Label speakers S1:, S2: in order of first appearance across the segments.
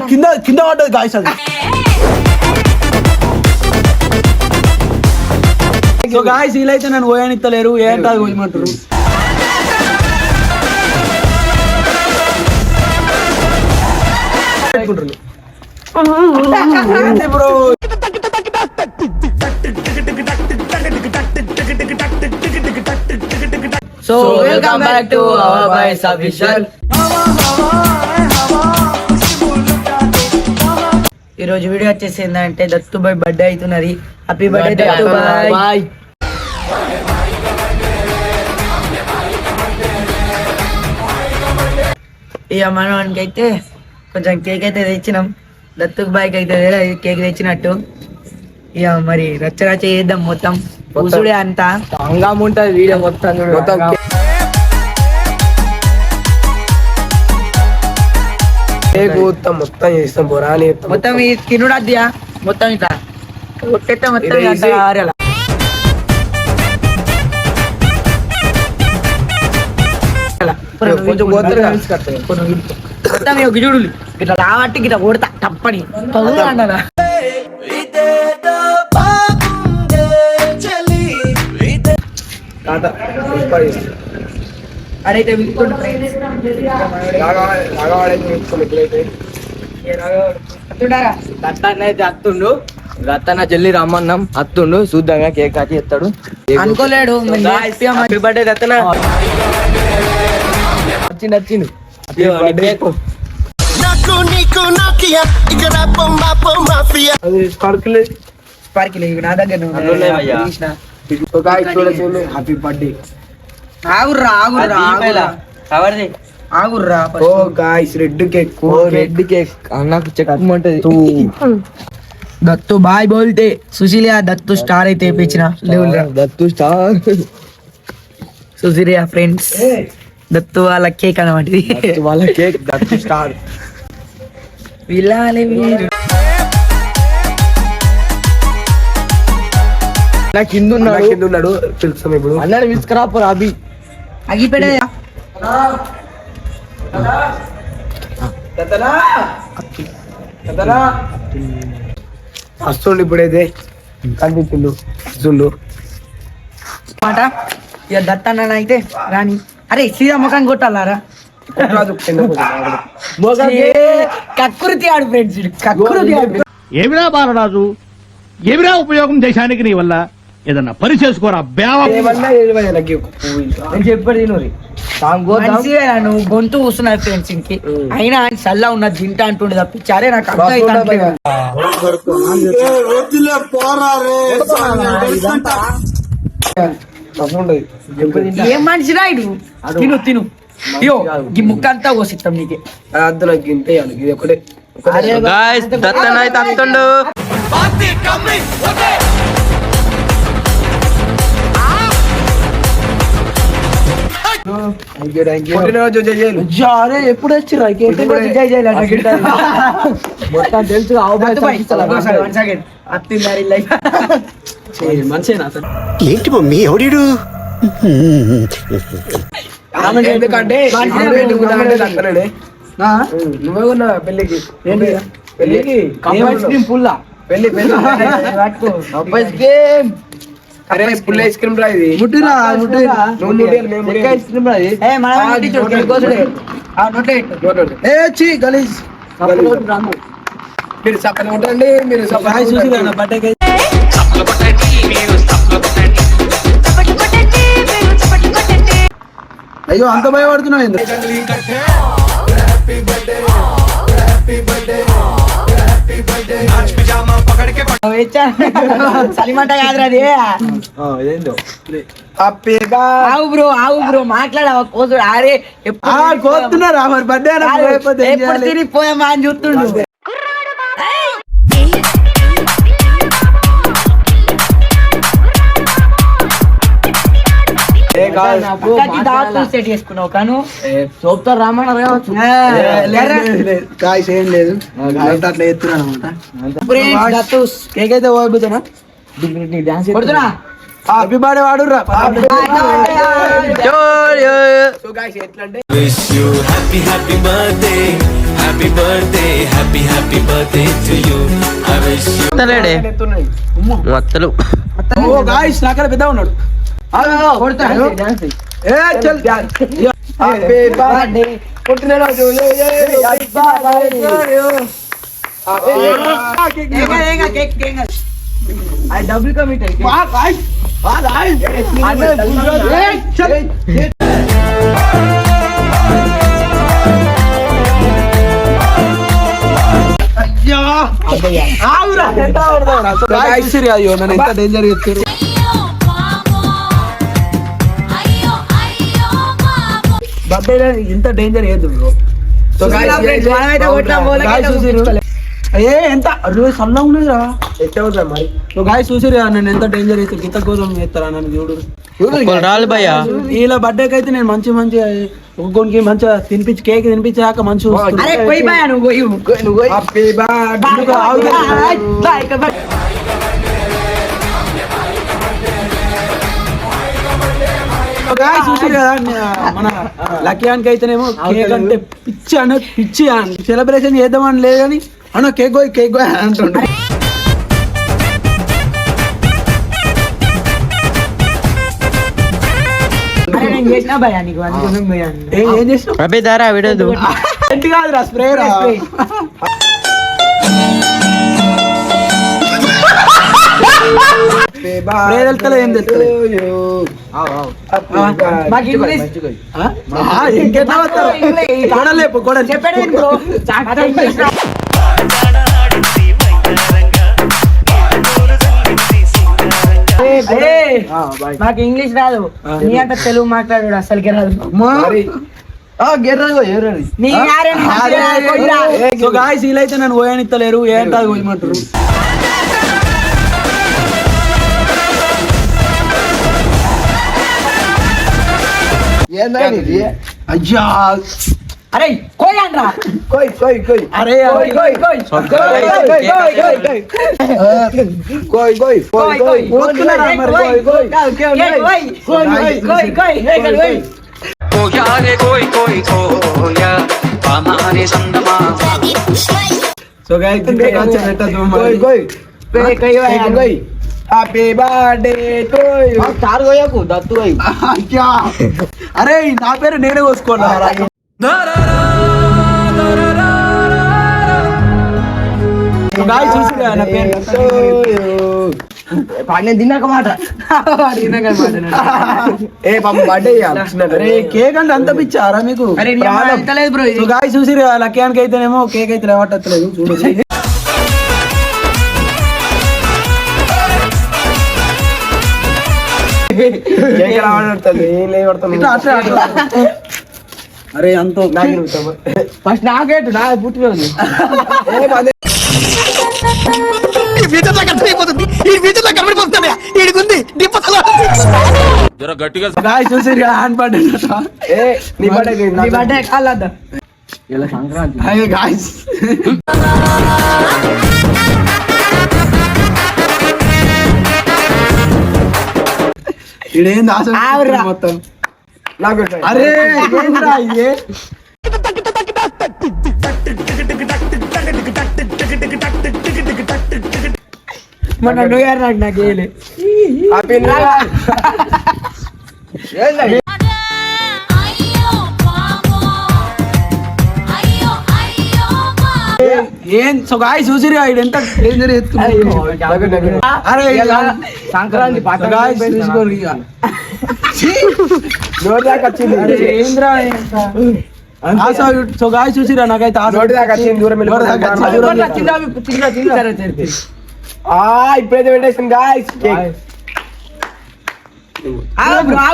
S1: కింద కింద పడ్డది గాయస్ అది. సో గాయస్ వీళ్ళైతే నన్ను పోయానిత్తలేరు, ఏంటో అది పోయమంటారు. Bro so welcome back to our boys official. ఈ రోజు వీడియో వచ్చేసి ఏంటంటే దత్తు బాయ్ బర్త్డే అవుతున్నది. Happy birthday Dattu boy. ఇక మనవానికి అయితే కొంచెం కేక్ అయితే తెచ్చినాం. దత్తు బాయ్కి అయితే కేక్ తెచ్చినట్టు. ఇక మరి రచ్చ రచ్చ చేద్దాం, మొత్తం కూసుడే అంతా హంగామా ఉంటుంది వీడియో మొత్తం.
S2: మొత్తం చేస్తాం బొరాని
S1: మొత్తం ఈ తినుడు అద్దియా మొత్తం ఇట్లా కొట్టేస్తే మొత్తం ఆరేలా. కొంచెం మొత్తం గిజుడు ఇట్లా రాబట్టి ఇట్లా కొడతా తప్పని అన్నారా. అడైతే
S2: దత్తన్న అయితే అత్తుండు, దత్తన్న చెల్లి రమ్మన్నాం అత్తుండు, చూద్దాంగా కేక్ కాచి ఎత్తాడు.
S1: అనుకోలేడు
S2: హ్యాపీ బర్త్డే దత్తన్న. వచ్చింది వచ్చింది
S1: స్పార్కిల్ నా దగ్గర
S2: హ్యాపీ బర్త్డే.
S1: ఆగుర్రా ఆగుర్రా.
S2: Oh guys red cake, red cake అన్నకు చెక్కమంటది.
S1: దత్తు బాయ్ బోల్తే సుశీలియా దత్తు స్టార్ అయితే ఇప్పించిన
S2: దత్తు స్టార్
S1: సుశీలియా ఫ్రెండ్స్. దత్తు వాళ్ళ కేక్ అన్నమాట,
S2: వాళ్ళ కేక్ దత్తు స్టార్.
S1: విలాలి మీరు
S2: కింద ఉన్నాడు పిలుస్తాం ఇప్పుడు. అన్నాడు విసుకురాపరు అభి
S1: అగిపెడే
S2: వస్తుండు ఇప్పుడైతే కనిపించిండు
S1: మాట. ఇక దత్తన్న అయితే రాని అరే సీదా ముఖం కొట్టాలారా. కక్కుర్తి ఆడు ఫ్రెండ్స్, కక్కుర్తి ఆడు.
S3: ఏమిరా బాలరాజు, ఏమిరా ఉపయోగం దేశానికి నీ వల్ల? ఏదన్నా పని చేసుకోరా బేవ.
S2: నేను చెప్పాడు
S1: నువ్వు గొంతు కూస్తున్నారు ఫ్రెండ్స్ ఇంకి అయినా ఆయన చల్లా ఉన్నది తింటా అంటుండే తప్పించారే నాకు అర్థం ఏం మనిషి రాయుడు. తిను తిను అయ్యో ఈ ముక్క అంతా కోసిస్తాం నీకే.
S2: అద్దు గింతే ఇది ఒకటే.
S4: దత్తన్న అయితే అత్తుండు.
S1: ఎప్పుడు వచ్చిరా
S2: మొత్తం తెలుసు.
S4: ఏంటి మమ్మీ ఎవడు?
S2: ఎందుకంటే నువ్వే ఉన్నా పెళ్ళికి
S1: పుల్లా
S2: పెళ్లి పుల్ల ఐస్ క్రీమ్ రా ఇది.
S1: ముట్టిరా
S2: ఐస్ క్రీమ్ రా ఇది.
S1: గలీజ్
S2: మీరు సక్కన ఉంటండి, మీరు
S1: చూసి బట్టకి అయ్యో అంత భయపడుతున్నావు ఎందుకు? సలిమంట కాదురా అది. ఆవు బ్రో మాట్లాడావా కోసుడు? అరే కోస్తున్నారా మరి బర్త్డే ఎప్పుడు తిరిగిపోయామా అని చూస్తుండు. సెట్ చేసుకున్నావు కాను
S2: చూపుతారు రామన్నారు కావచ్చు.
S1: ఏం లేదు అట్లా ఎత్తున్నాను అనమాట. కేక్ అయితే పోతున్నా
S2: డాన్స్
S1: కొడుతున్నా
S2: హ్యాపీ బర్త్డే వాడురా
S1: సో గైస్ ఎట్లా అంటే
S5: Wish you happy happy birthday, happy birthday, happy happy birthday to you. I wish you.
S4: మత్తలు
S2: ఓ గాయ్స్ నాకడ పెద్ద ఉన్నాడు ఏ చల్ హ్యాపీ బర్త్డే పుట్టిన రోజు
S1: డబుల్ కమిట్
S2: అయ్యో నన్ను ఎంత డేంజర్ చెప్తారు బర్త్డే ఇంత డేంజర్ ఏదు బ్రో ఏ ఎంత సన్నా ఉన్నదిరా ఎట్ట మరి గాయ చూసిరా నేను ఎంత డేంజర్ అయితే గీత కోసం చేస్తారా నన్ను చూడు
S4: రాళ్ళు భయ్యా
S2: ఇలా బర్త్డేకి అయితే నేను మంచి ఒక్కొనికి మంచిగా తినిపించి కేక్ తినిపించాక మంచి చూసి కదా మన లక్యానికి అయితేనేమో కేక్ అంటే పిచ్చి సెలబ్రేషన్ చేద్దామని లేదు కానీ అన్న కేక్ గోయ్ అంటుండే ఏం చేసినావు
S4: అబ్బే దారా విడదు
S2: కాదురా స్ప్రే ఏం తెలుస్తలే ఇంకెట్లా వస్తారు కొడలేపు కొడ
S1: నాకు ఇంగ్లీష్ రాదు నీ అంత తెలుగు మాట్లాడు అసలుకే రాదు
S2: సో గాయ్స్ వీలైతే నన్ను పోయనిత్తలేరు ఏంటది పోయమంటారు అయ్యా
S1: అరే కోయండ్రా
S2: కోయ్ అరే so guys happy birthday to you
S1: చారు కోయకు దత్తు కోయి
S2: అరే నా పేరు నేనే కోసుకోనా గాయ్స్ చూసిరా నా పేరు
S1: నేను తిన్నాక మాట
S2: ఏ పాప బర్త్డే అరే కేక్ అంటే అంత పిచ్చారా మీకు
S1: బ్రో
S2: సో గాయ్స్ చూసిరా లక్యానికి అయితేనేమో కేక్ అయితే లేవట్టలేదు చూడు అరే అంత
S1: ఫస్ట్ నాకేటు నా పుట్టిన
S2: చూసి హ్యాండ్ బర్త్డే
S1: నీ బర్త్డే కాలేదా
S2: సంక్రాంతి గాయ్స్ ఇదేంది ఆశ మొత్తం అరే ఏంద్రా ఇదే
S1: మన న్యూ ఇయర్ నాకు వేయలే
S2: ఏం సో గాయ్స్ చూసిరా ఇది ఎంత డేంజర్ అరే
S1: సంక్రాంతి
S2: గాయ్స్ తీసుకోరు ఇక ఏంద్రా సో గాయ్స్ చూసిరా నాకైతే
S1: ఇప్పుడైతే పెట్టేసింది guys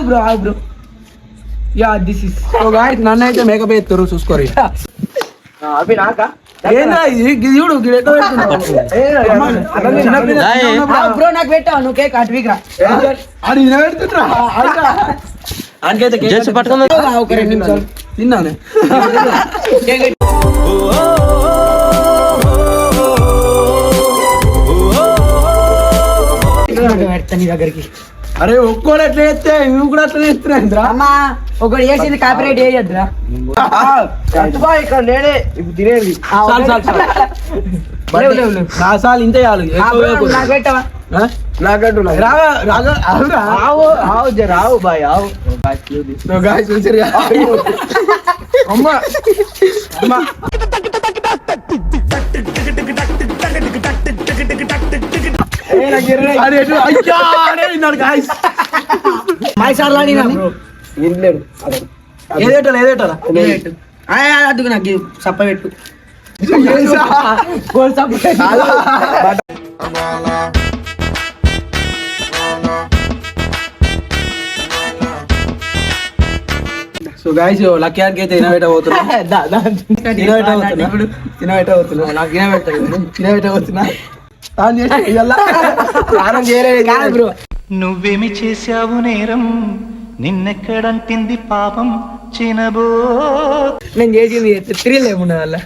S1: bro yeah this is
S2: so guys నన్ను అయితే మేకప్ ఎత్తారు చూసుకోరు
S1: అవి నాకా
S2: ఏంద్రా ఇది చూడు
S1: బ్రో నాకు పెట్టావు నువ్వు కేక్ అటువిగా
S2: అది పెడుతున్నా ఆయనకైతే
S4: జస్ట్ పట్టుకుందా
S1: ఒక 2 నిమిషాలు
S2: తిన్నానే
S1: పెడతా నీ దగ్గరికి
S2: అరే ఒక్కోడు అట్లా చేస్తే నువ్వు కూడా అట్లా చేస్తున్నాయింద్రా
S1: అమ్మా ఒకటి చేసింది కాపీరైట్ చేయొద్దురా
S2: ఇక్కడ నేనే ఇప్పుడు తినేది చాలు చాలు చాలు నా సార్లు ఇంతే చాలు ఎక్కువ వేయకూడదు.
S1: నాకు పెట్టవా
S2: ఆ? రావా రాగా ఆవురా.
S1: రావు బాయ్ ఆవు
S2: So guys, చూసిరుగా? అమ్మా అమ్మా అరే ఎటు? అయ్యా అరే విన్నాడు guys.
S1: మైసార్లు ఆడినా బ్రో
S2: ఏదేటాలా ఏదేటాలా
S1: అదుగు నాకు సప్ప పెట్టు
S2: సో గాయస్ లక్కీ ఆర్కి అయితే తినబెట్ట పోతున్నా తినబెట్ట పోతున్నా స్నానం చేయలేదు బ్రో
S6: నువ్వేమి చేశావు నేరం నిన్నెక్కడంటింది పాపం చినబో
S1: నేను చేసింది త్రిల్ ఏమున్నా వల్ల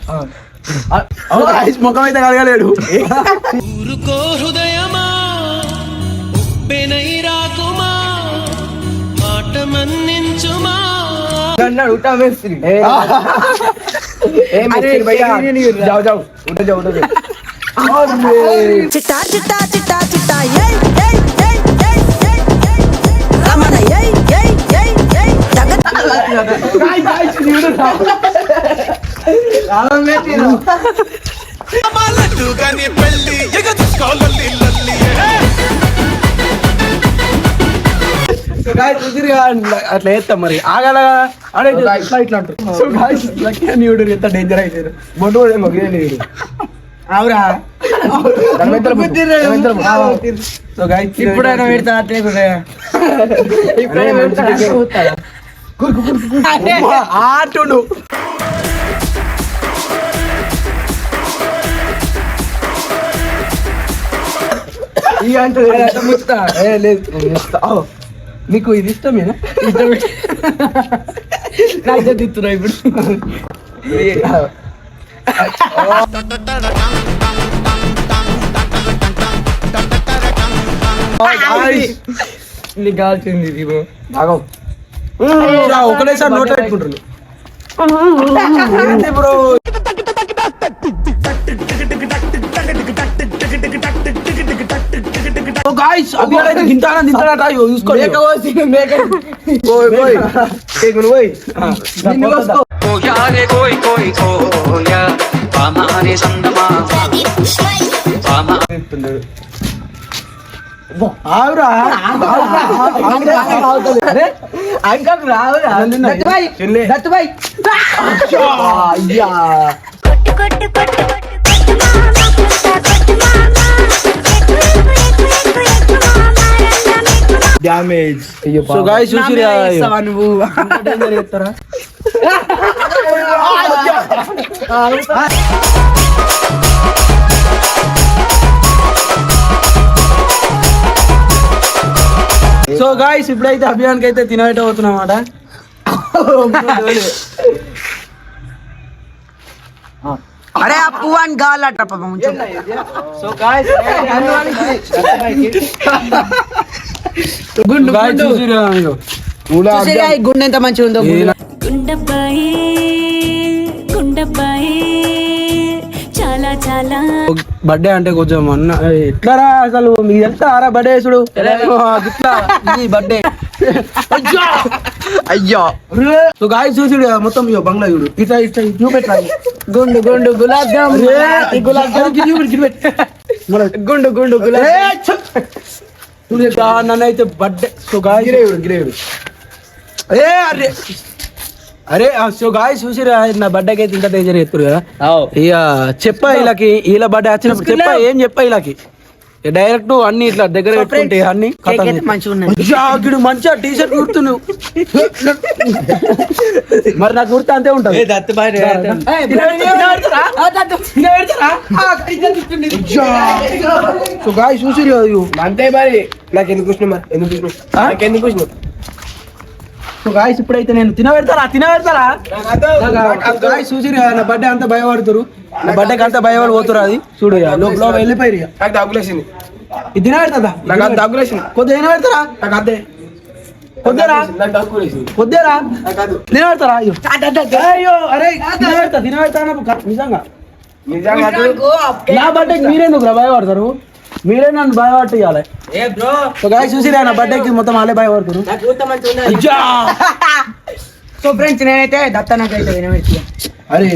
S2: ముఖం అయితే కలగలేడు
S5: ఊరుకో హృదయమా ఉప్పెనై రాకుమా మాట మన్నించుమా
S7: చిట్టా చిట్టా చిట్టా చిట్టా ఏయ్ ఏయ్ ఏయ్ ఏయ్ ఏయ్ ఏయ్ రమణ ఏయ్ ఏయ్ ఏయ్ ఏయ్ జగత్
S5: లడ్డుగాని పెళ్ళి ఎగచుకోవాలి లల్లి
S2: అట్లా వేస్తాం మరి ఆగల అడే ఇట్లా అంటారు సో గాయ్స్ లక్కీ అని చూడు ఎంత డేంజర్ అయితే బొడ్డు కూడా మొగ్గలేదు
S1: అవురా
S2: సో గాయ్స్
S1: ఇప్పుడైనా పెడతా అట్లే కూడా
S2: ఆటుడు ఇక అంటే నీకు ఇది ఇష్టమేనా
S1: నాకు తిత్తున్నా ఇప్పుడు నీకు కావాల్సింది ఇది
S2: ఒకటేసారి నోట్ పెట్టుకుంటున్నాను బ్రో గాయ్స్ అది అయితే తింటానా తింటానట చూసుకోండి ఆవురా
S1: అంకల్ రావురా దత్తుబాయ్ దత్తుబాయ్
S2: అయ్యా
S8: కొట్టు కొట్టు కొట్టు కొట్టు కొట్టు మామా
S2: డ్యామేజ్ సో గాయ్స్ చూసిరా
S1: నువ్వు
S2: చేస్తారా సో గాయ్స్ ఇప్పుడైతే అభియాన్కి అయితే తినబెట్ట పోతున్నమాట
S1: అరే ఆ పువ్వాన్ని గాలట పాపం
S2: సో గాయ్స్
S1: గుండు
S2: చూసిరా
S1: గుండె ఎంత మంచిగా ఉందో
S8: గుండబ్బాయి గుండబ్బాయి చాలా చాలా
S2: బర్త్డే అంటే కొంచెం అన్న ఎట్లారా అసలు మీకు తెలుసా ఆరా బర్త్డే వేసుడు ఇట్లా ఇది బర్త్డే అయ్యా సో గాయస్ చూసిడు మొత్తం ఇగో బంగ్లా చూడు ఇట్లా ఇట్లా చూపెట్టరా
S1: గుండు గుండు గులాబ్ జామ్
S2: గులాబ్
S1: గుండు గుండు గులాబ్
S2: నన్ను అయితే బర్త్డే సో గాయస్ గిరేవుడు ఏ అరే అరే సో గాయస్ చూసిరా నా బర్త్డేకి అయితే ఇంకా డేంజర్ ఎత్తురు కదా ఇక చెప్పా వీళ్ళకి వీళ్ళ బర్త్డే వచ్చినప్పుడు చెప్పా ఏం చెప్పా వీళ్ళకి డైరెక్ట్ అన్ని ఇట్లా దగ్గర పెట్టుకుంటే అన్ని మంచిగా మంచిగా టీ షర్ట్ కుడుతున్నావు మరి నాకు కుర్తా అంతే ఉంటుంది సో గాయస్ చూసిరు అంతే మరి నాకు ఎందుకు కూర్చున్నా మరి ఎందుకు కూర్చున్నావు సో గాయస్ ఇప్పుడైతే నేను తినబెడతారా గాయస్ చూసిరు నా బర్త్డే అంతా భయపడుతురు నా బర్త్డేకి అంతా భయపడి పోతురు అది చూడు లోపల వెళ్ళిపోయి నాకు దగ్గులేసింది ఇది తినబెడతా నాకు అది దగ్గులేసిన కొద్దిగా తినబెడతారా నాకు అదే కొద్దిరా కొద్దిరా తినబెడతారా అయ్యో అరే తినబెడతా నిజంగా నా బర్త్డేకి మీరెందుకు భయపడతారు మీరే నన్ను భయపట్టు ఇవ్వాలి సో గాయస్ చూసిరా నా బర్త్డేకి మొత్తం వాళ్ళే భయపడతారు
S1: సో ఫ్రెండ్స్ నేనైతే దత్త నాకైతే తినబెట్టి
S2: అరే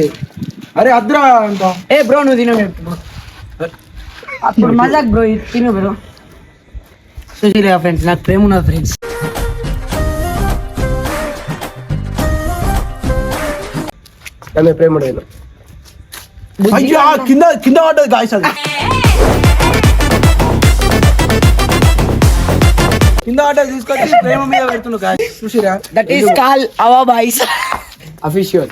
S2: అరే అద్రా అంత
S1: ఏ బ్రో నువ్వు తినబెట్టు అప్పుడు మజాక్ బ్రో తిను బ్రో చూసిరా ఫ్రెండ్స్ నాకు ప్రేమ ఉన్నది ఫ్రెండ్స్
S2: ప్రేమ అయ్యా కింద కింద పడ్డది గాయస్ అది కింద పడ్డది తీసుకొచ్చి ప్రేమ మీద పెడుతున్నావు గాయస్ చూసిరా
S1: that is call our boys
S2: official